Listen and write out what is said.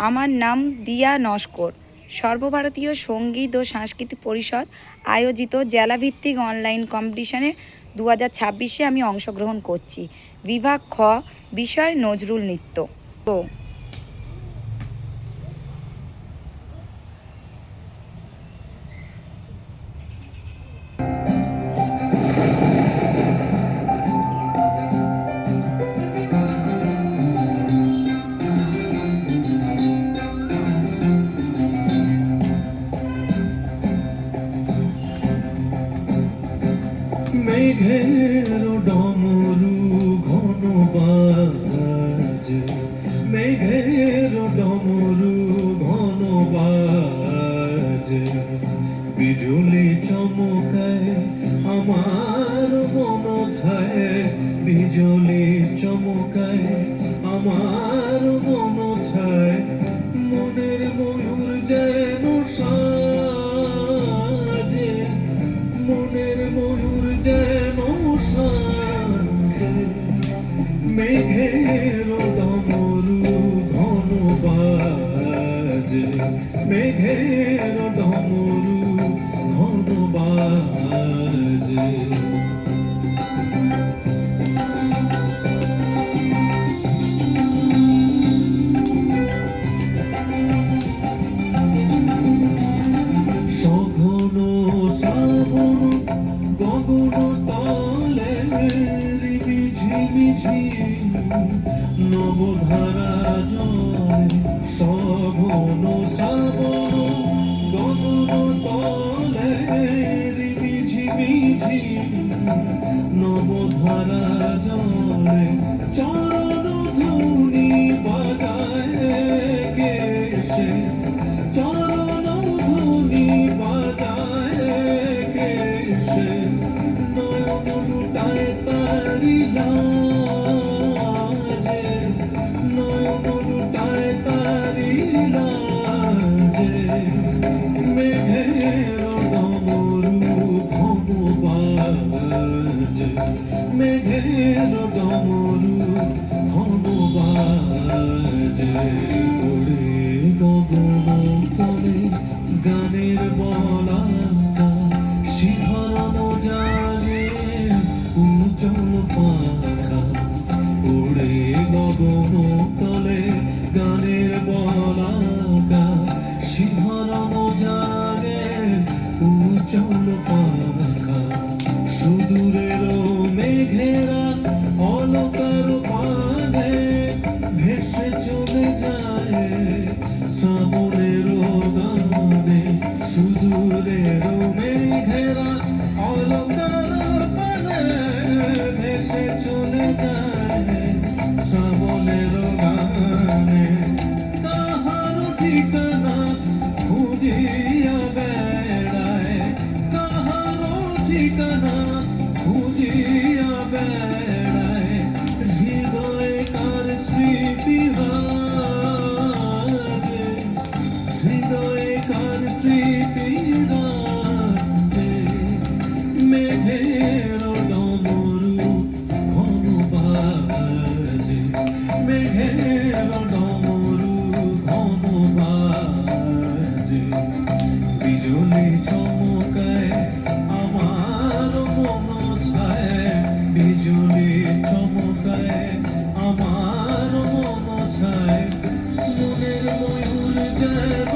আমার নাম দিয়া নস্কর। সর্বভারতীয় সঙ্গীত ও সাংস্কৃতিক পরিষদ আয়োজিত জেলাভিত্তিক অনলাইন কম্পিটিশনে 2026-এ আমি অংশগ্রহণ করছি। বিভাগ খ, বিষয় নজরুল নৃত্য। তো মেঘের ডমরু ঘন বাজে, মেঘের ডমরু ঘন বাজে, বিজুলি চমকায় আমার মন ছায়, বিজুলি চমকায় আমার মন ছায়, মনের ময়ূর যেন সাজে, মনের ময়ূর যেন সাজে, মেঘের ডমরু ঘন বাজে, মেঘের ডমরু ঘন বাজে। সঘন শ্রাবণ গগন তলে ঝিমিঝি নবধারা জলে, সঘন শ্রাবণ গগন তলে ঝিমিঝি নবধারা জলে, চরণ ধুনি বাজায় গেছে, চরণ ধুনি বাজায় গেছে, নয়ন লুটায় তারি লাজে, নয়ন লুটায় তারি লাজে, মেঘের ডমরু ঘন বাজে, মেঘের ডমরু ঘন বাজে, ওরে গগন তলে গানের বলাকা, শিহরণ জাগে উজ্জ্বল পাখা, ওরে গগন তলে গানের বলাকা, শিহরণ জাগে উজ্জ্বল পাখা, সুদূরের মেঘেরা অলকার পানে ভেসে চলে যায় শ্রাবণের গানে, সুদূরের মেঘেরা অলকার পানে ভেসে চলে যায় শ্রাবণের গানে, তাহার ঠিকানা খুঁজিয়া বেড়ায়, তাহার ঠিকানা খুঁজিয়া বেড়ায়, হৃদয়ে কার স্মৃতি রাজে, হৃদয়ে কার স্মৃতি রাজে, মেঘের ডমরু ঘন বাজে, মেঘের ডমরু ঘন বাজে, বিজুলি চমকায় আমার মন ছায়, বিজুলি চমকায় আমার মন ছায়, মনের ময়ূর যেন